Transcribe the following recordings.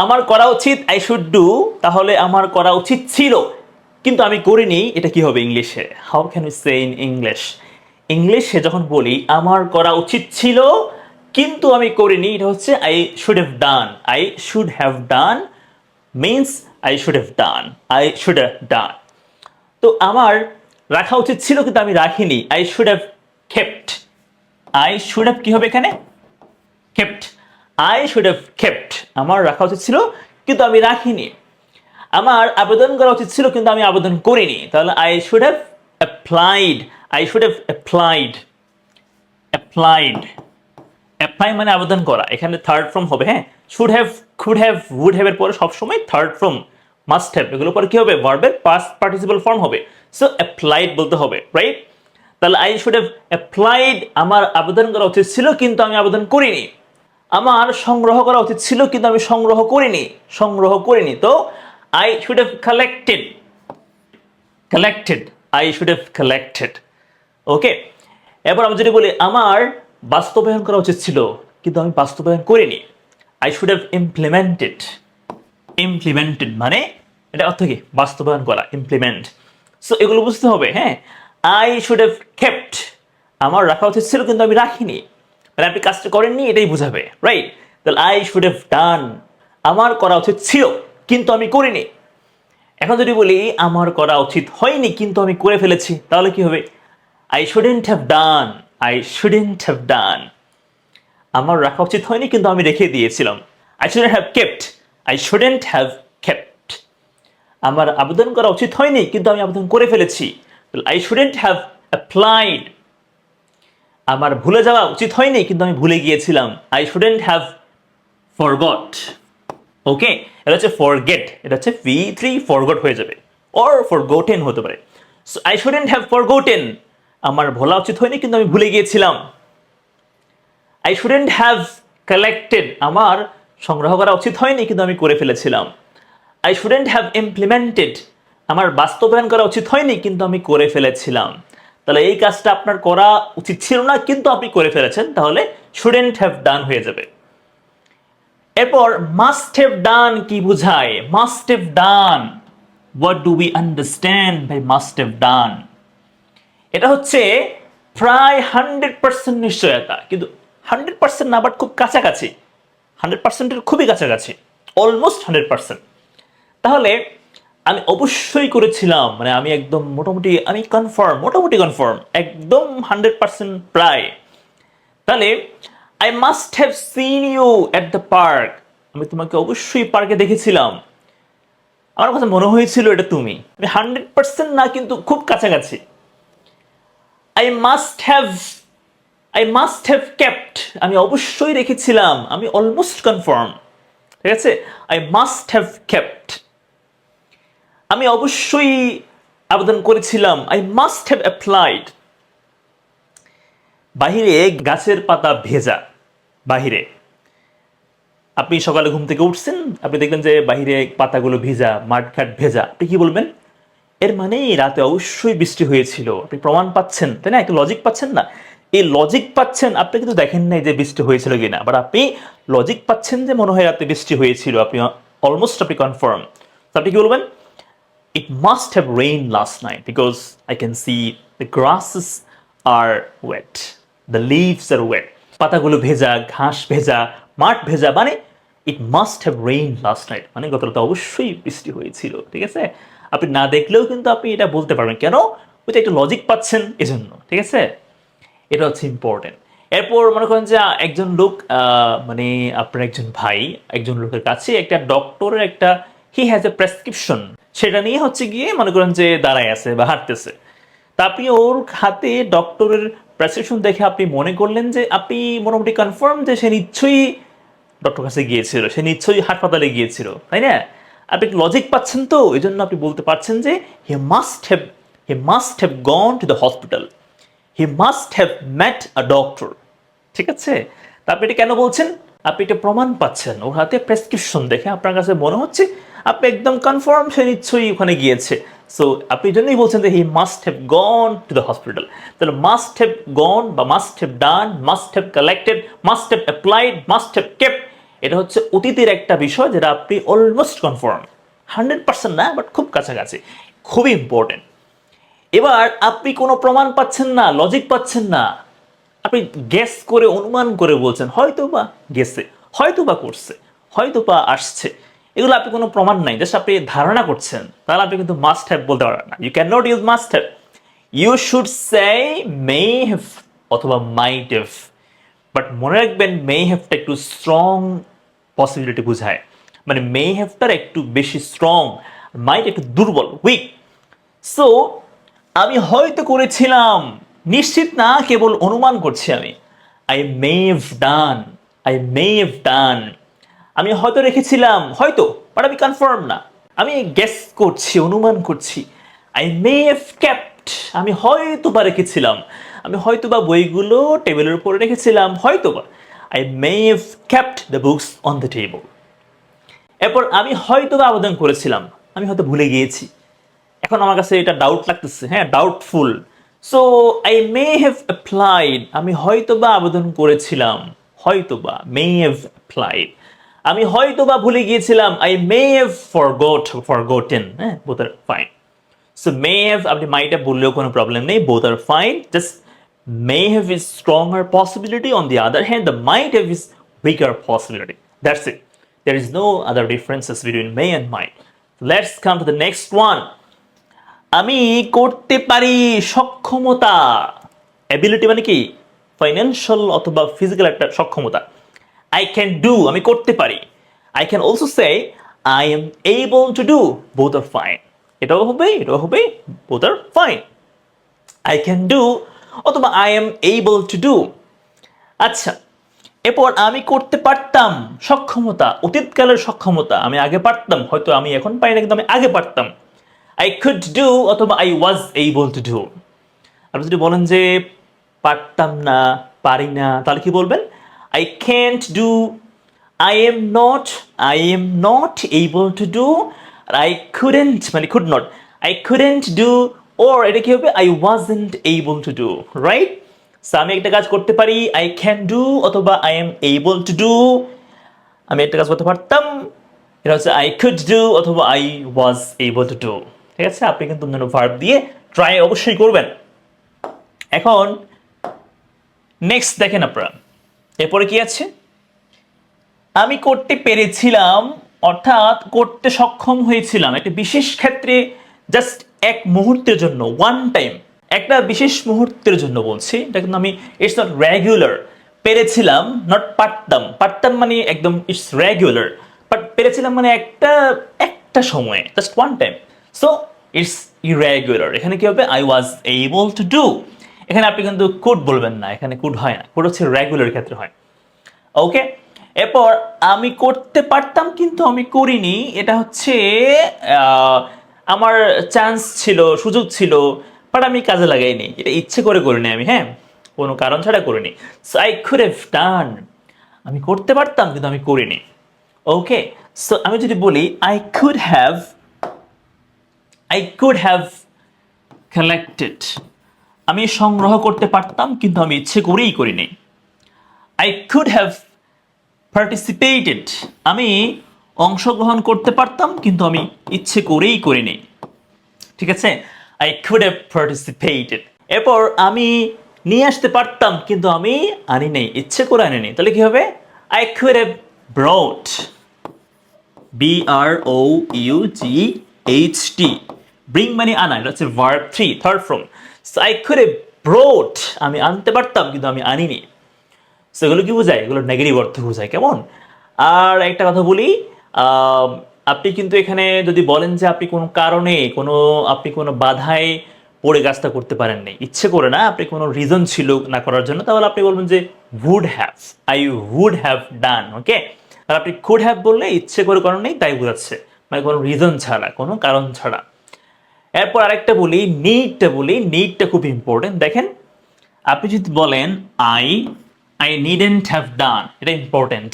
আমার করা উচিত আই শুড ডু, তাহলে আমার করা উচিত ছিল কিন্তু আমি করিনি, এটা কি হবে ইংলিশে? How can we say in English? ইংলিশে যখন বলি আমার করা উচিত ছিল কিন্তু আমি করিনি, এটা হচ্ছে I should have done. I should have done means I should have done, I should have done. তো আমার রাখা উচিত ছিল কিন্তু আমি রাখিনি, I should have kept. I should have কি হবে এখানে? Kept. I should have kept, আমার রাখা উচিত ছিল কিন্তু আমি রাখিনি। আমার আবেদন করা উচিত ছিল কিন্তু আমি আবেদন করিনি, তাহলে I should have applied. I should have applied. Applied, apply মানে আবেদন করা, এখানে থার্ড ফর্ম হবে। হ্যাঁ, should have, could have, would have এর পরে সবসময় থার্ড ফর্ম, মাস্ট হ্যাভ, এগুলোর পরে কি হবে? ভার্বের পাস্ট পার্টিসিপল ফর্ম হবে। সো অ্যাপ্লাইড বলতে হবে, রাইট? তাহলে আই শুড হ্যাভ অ্যাপ্লাইড, আমার আবেদন করা উচিত ছিল কিন্তু আমি আবেদন করিনি। আমার সংগ্রহ করা উচিত ছিল কিন্তু আমি সংগ্রহ করিনি, সংগ্রহ করিনি। তো I should have collected. Collected, I should have collected. Okay, এবার আমি যদি বলি আমার বাস্তবায়ন করা উচিত ছিল কিন্তু আমি বাস্তবায়ন করিনি, I should have implemented. Implemented মানে এটা অর্থ কি? বাস্তবায়ন করা, ইমপ্লিমেন্ট। সো এগুলো বুঝতে হবে। হ্যাঁ, আই শুড হ্যাভ কেপ্ট, আমার রাখা উচিত ছিল কিন্তু আমি রাখিনি, মানে আপনি কাজটা করেননি এটাই বুঝাবে, রাইট? তাহলে আই শুড হ্যাভ ডান, আমার করা উচিত ছিল কিন্তু আমি করিনি। এখন যদি বলি আমার করা উচিত হয়নি কিন্তু আমি করে ফেলেছি, তাহলে কি হবে? I shouldn't have done. I shouldn't have done, আমার রাখা উচিত হয়নি কিন্তু আমি রেখে দিয়েছিলাম। I shouldn't have kept. I shouldn't have kept, আমার আবেদন করা উচিত হয়নি কিন্তু আমি আবেদন করে ফেলেছি। আই শুডেন্ট হ্যাভ অ্যাপ্লাইড, আমার ভুলে যাওয়া উচিত হয়নি কিন্তু আমি ভুলে গিয়েছিলাম। I shouldn't have forgot. Okay, এটা হচ্ছে ফরগেট, এটা হচ্ছে V3 ফরগট হয়ে যাবে, অর ফরগটেন হতে পারে। So I shouldn't have forgotten, আমার ভোলা উচিত হয়নি কিন্তু আমি ভুলে গিয়েছিলাম। আই শুডেন্ট হ্যাভ কালেক্টেড, আমার সংগ্রহ করা উচিত হয়নি কিন্তু আমি করে ফেলেছিলাম। আই শুডেন্ট হ্যাভ ইমপ্লিমেন্টেড, আমার বাস্তবায়ন করা উচিত হয়নি কিন্তু আমি করে ফেলেছিলাম। তাহলে এই কাজটা আপনার করা উচিত ছিল না কিন্তু আপনি করে ফেলেছেন, তাহলে শুডেন্ট হ্যাভ ডান হয়ে যাবে। এরপর মাস্ট হ্যাভ ডান কি বোঝায়? Must have done, what do we understand by must have done? এটা হচ্ছে প্রায় 100% নিশ্চয়তা, কিন্তু 100% না, বাট খুব কাছাকাছি, 100%-এর খুবই কাছাকাছি, অলমোস্ট 100%। তাহলে আমি অবশ্যই করেছিলাম, মানে আমি একদম মোটামুটি, আমি কনফার্ম, মোটামুটি কনফার্ম, একদম 100% প্রায়। তাহলে I must have seen you at the park, আমি তোমাকে অবশ্যই পার্কে দেখেছিলাম, আমার কথা মনে হয়েছিল এটা তুমি। আমি 100% না কিন্তু খুব কাছাকাছি। I must have, I must have kept, আমি অবশ্যই রেখেছিলাম, আমি অলমোস্ট কনফার্ম, ঠিক আছে? আই মাস্ট হ্যাভ কেপ্ট, আমি অবশ্যই আবেদন করেছিলাম, আই মাস্ট হ্যাভ অ্যাপ্লাইড। বাহিরে গাছের পাতা ভেজা, বাহিরে আপনি সকালে ঘুম থেকে উঠছেন, আপনি দেখলেন যে বাহিরে পাতাগুলো ভেজা, মাঠঘাট ভেজা, আপনি কি বলবেন? এর মানে রাতে অবশ্যই বৃষ্টি হয়েছিল। আপনি প্রমাণ পাচ্ছেন, তাই না? একটা লজিক পাচ্ছেন না? এই লজিক পাচ্ছেন, আপনি কিন্তু দেখেন নাই যে বৃষ্টি হয়েছিল কিনা, বাট আপনি লজিক পাচ্ছেন যে মনে হয় রাতে বৃষ্টি হয়েছিল, আপনি অলমোস্ট, আপনি কনফার্ম। তো আপনি কি বলবেন? It must have rained last night because I can see the grasses are wet, the leaves are wet. পাতাগুলো ভেজা, ঘাস ভেজা, মাঠ ভেজা, মানে it must have rained last night, মানে গত রাতে অবশ্যই বৃষ্টি হয়েছিল, ঠিক আছে? আপনি না দেখলেও কিন্তু আপনি এটা বলতে পারবেন, কেন? ওইটা একটা লজিক পাচ্ছেন এজন্য, ঠিক আছে? এটা হচ্ছে ইম্পর্টেন্ট। এরপর মনে করেন যে একজন লোক, মানে আপনার একজন ভাই একজন লোকের কাছে একটা ডক্টরের একটা, হি হ্যাজ এ প্রেসক্রিপশন, সেটা নিয়ে হচ্ছে গিয়ে মনে করেন যে দাঁড়ায় আছে বা হাঁটতেছে। তা আপনি ওর হাতে ডক্টরের প্রেসক্রিপশন দেখে আপনি মনে করলেন যে, আপনি মোটামুটি কনফার্ম যে সে নিশ্চয়ই ডক্টর কাছে গিয়েছিল, সে নিশ্চয়ই হাসপাতালে গিয়েছিল, তাই না? আপনি লজিক পাচ্ছেন, তো এই জন্য আপনি বলতে পারছেন যে he must have gone to the hospital, he must have mate a doctor, ঠিক আছে? তা আপনি এটা কেন বলছেন? আপনি এটা প্রমাণ পাচ্ছেন, ওর হাতে প্রেসক্রিপশন দেখে আপনার কাছে মনে হচ্ছে, আপনি একদম কনফার্ম সে নিশ্চয়ই ওখানে গিয়েছে। সো আপনি জন্যই বলছেন যে he must have gone to the hospital. তাহলে মাস্ট হ্যাভ গন বা must have done, must have collected, must have applied, must have kept, এটা হচ্ছে অতীতের একটা বিষয় যেটা আপনি অলমোস্ট কনফার্ম, 100% না বাট খুব কাছাকাছি, খুবই ইম্পর্টেন্ট। এবার আপনি কোনো প্রমাণ পাচ্ছেন না, লজিক পাচ্ছেন না, আপনি গেস করে অনুমান করে বলছেন হয়তো বা গেছে, হয়তো বা করছে, হয়তো বা আসছে, এগুলো আপনি কোনো প্রমাণ নাই, জাস্ট আপনি ধারণা করছেন, তাহলে আপনি কিন্তু মাস্ট হ্যাভ বলতে পারবেন না। You can not use must have, you should say may have অথবা মাইট হ্যাভ। বাট মনে রাখবেন মে হ্যাভটা একটু স্ট্রং পসিবিলিটি বোঝায়, মানে মে হ্যাভটার একটু বেশি স্ট্রং, মাইট একটু দুর্বল, উইক। সো আমি হয়তো করেছিলাম, নিশ্চিত না, কেবল অনুমান করছি আমি। I may have done, I may have done. আমি হয়তো রেখেছিলাম, হয়তো, বাট আমি কনফার্ম না, আমি গেস করছি, অনুমান করছি। আই মে হ্যাভ কেপ্ট, আমি হয়তো বা রেখেছিলাম, আমি হয়তো বা বইগুলো টেবিলের উপরে রেখেছিলাম, হয়তো বা। I may have kept the books on the table. এরপর আমি হয়তো বা আবেদন করেছিলাম, আমি হয়তো ভুলে গিয়েছি, এখন আমার কাছে এটা ডাউট লাগতেছে, হ্যাঁ, doubtful. So I may have applied, আমি হয়তো বা আবেদন করেছিলাম, হয়তো বা, মে হ্যাভ অ্যাপ্লাইড। আমি হয়তো বা ভুলে গিয়েছিলাম, আই মে হ্যাভ ফরগটেন, হ্যাঁ, both are fine. So may have আপনি মাইট হ্যাভ বললেও কোনো প্রবলেম নেই, both are fine, just may have is stronger possibility, on the other hand the might have is weaker possibility. That's it. There is no other differences between may and might. Let's come to the next one. আমি করতে পারি, সক্ষমতা, ability মানে কি, financial অথবা physical একটা সক্ষমতা। I can do, আমি করতে পারি। I can also say I am able to do, both are fine. এটাও হবে, এটাও হবে, both are fine. I can do অথবা I am able to do. আচ্ছা, এরপর আমি করতে পারতাম, সক্ষমতা, অতীতকালের সক্ষমতা, আমি আগে পারতাম, হয়তো আমি এখন পারি না কিন্তু আমি আগে পারতাম। আই কুড ডু অথবা I was able to do. আপনি যদি বলেন যে পারতাম না, পারি না, তাহলে কি বলবেন? I can't do, I am not able to do, আর আই কুডেন্ট মানে could not, I couldn't do, or এটা কি হবে, I wasn't able to do, right? So আমি একটা কাজ করতে পারি, আই ক্যান ডু অথবা I am able to do. আমি একটা কাজ করতে পারতাম, এটা হচ্ছে আই কুড ডু অথবা I was able to do. ঠিক আছে, আপনি কিন্তু অন্যান্য ভার্ব দিয়ে ট্রাই অবশ্যই করবেন। এখন নেক্সট দেখেন আপনারা, এরপরে কি আছে, আমি করতে পেরেছিলাম, অর্থাৎ করতে সক্ষম হয়েছিলাম একটা বিশেষ ক্ষেত্রে, জাস্ট এক মুহূর্তের জন্য, ওয়ান টাইম, একটা বিশেষ মুহূর্তের জন্য বলছি, এটা কিন্তু আমি, ইটস নট রেগুলার। পেরেছিলাম, নট পারতাম, পারতাম মানে একদম ইটস রেগুলার, বাট পেরেছিলাম মানে একটা একটা সময়ে, just one time. So it's irregular. এখানে কি হবে, I was able to do. এখানে আপনি কিন্তু কুড বলবেন না, এখানে কুড হয় না, কুড হচ্ছে রেগুলার ক্ষেত্রে হয়। ওকে, এরপর আমি করতে পারতাম কিন্তু আমি করিনি, এটা হচ্ছে আমার চান্স ছিল, সুযোগ ছিল, বাট আমি কাজে লাগাইনি, এটা ইচ্ছে করে করিনি আমি, হ্যাঁ, কোনো কারণ ছাড়া করিনি। So I could have done, আমি করতে পারতাম কিন্তু আমি করিনি। ওকে, সো আমি যদি বলি আই কুড হ্যাভ কালেক্টেড, আমি সংগ্রহ করতে পারতাম কিন্তু আমি ইচ্ছে করেই করিনি। আই কুড হ্যাভ পার্টিসিপেটেড, আমি অংশগ্রহণ করতে পারতাম কিন্তু আমি ইচ্ছে করেই করিনি। ঠিক আছে, আই কুড হ্যাভ পার্টিসিপেটেড। এরপর আমি নিয়ে আসতে পারতাম কিন্তু আমি আনি নাই, ইচ্ছে করে আনিনি, তাহলে কি হবে, I could have ব্রট, BROUGHT, bring মানে আনা, এটা হচ্ছে verb 3, third form. So I could have ব্রট, আমি আনতে পারতাম কিন্তু আমি আনিনি। সেগুলো কি বোঝায়, এগুলো নেগেটিভ অর্থ বোঝায়, কেমন? আর একটা কথা বলি, আপনি কিন্তু এখানে যদি বলেন যে আপনি কোনো কারণে, আপনি কোনো বাধায় পড়ে কাজটা করতে পারেন নাই, ইচ্ছে করে না, আপনি কোনো রিজন ছিল না করার জন্য, তাহলে আপনি বলবেন যে would have, I would have done. Okay, আর আপনি কুড হ্যাভ বললে ইচ্ছে করে করেন নাই তাই বোঝাচ্ছে, মানে কোনো রিজন ছাড়া, কোনো কারণ ছাড়া। এরপর আরেকটা বলি, নিডটা খুব ইম্পর্টেন্ট। দেখেন, আপনি যদি বলেন আই নিডেন্ট হ্যাভ ডান, এটা important.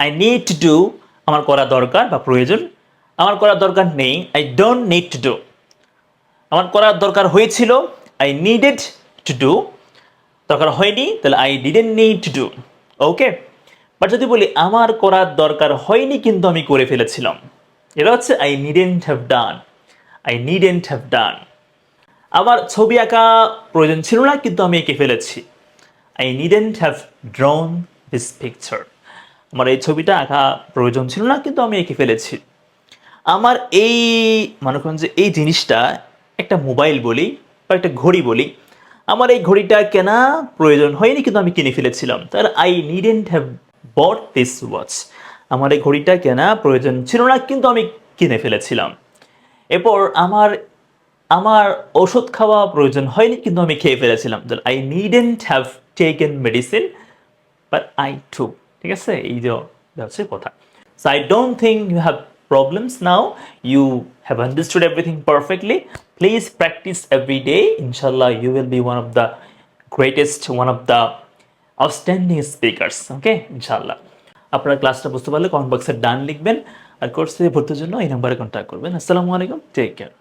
I need to do, আমার করা দরকার বা প্রয়োজন, আমার করার দরকার নেই, I don't need to do. আমার করার দরকার হয়েছিল, আই নিডেড টু ডু, দরকার হয়নি, তাহলে I didn't need to do. Okay, but যদি বলি আমার করার দরকার হয়নি কিন্তু আমি করে ফেলেছিলাম, এটা হচ্ছে I needn't have done. I needn't have done. আমার ছবি আঁকা প্রয়োজন ছিল না কিন্তু আমি এঁকে ফেলেছি। I needn't have drawn this picture. আমার এই ছবিটা আঁকা প্রয়োজন ছিল না কিন্তু আমি এঁকে ফেলেছি। আমার এই মনে করেন যে এই জিনিসটা একটা মোবাইল বলি বা একটা ঘড়ি বলি, আমার এই ঘড়িটা কেনা প্রয়োজন হয়নি কিন্তু আমি কিনে ফেলেছিলাম, তাহলে I needn't have bought this watch. আমার এই ঘড়িটা কেনা প্রয়োজন ছিল না কিন্তু আমি কিনে ফেলেছিলাম। এরপর আমার আমার ওষুধ খাওয়া প্রয়োজন হয়নি কিন্তু আমি খেয়ে ফেলেছিলাম, I needn't have taken medicine but I took. ঠিক আছে, এই যে এটা হচ্ছে কথা। So I don't think you have problems now, you have understood everything perfectly. Please practice every day, ইনশাল্লাহ you will be one of the greatest, one of the outstanding speakers. Okay, ইনশাল্লাহ। আপনারা ক্লাসটা বুঝতে পারলে কমেন্ট বক্সে ডান লিখবেন, আর কোর্সে ভর্তির জন্য এই নাম্বারে কন্ট্যাক্ট করবেন। আসসালামু আলাইকুম, টেক কেয়ার।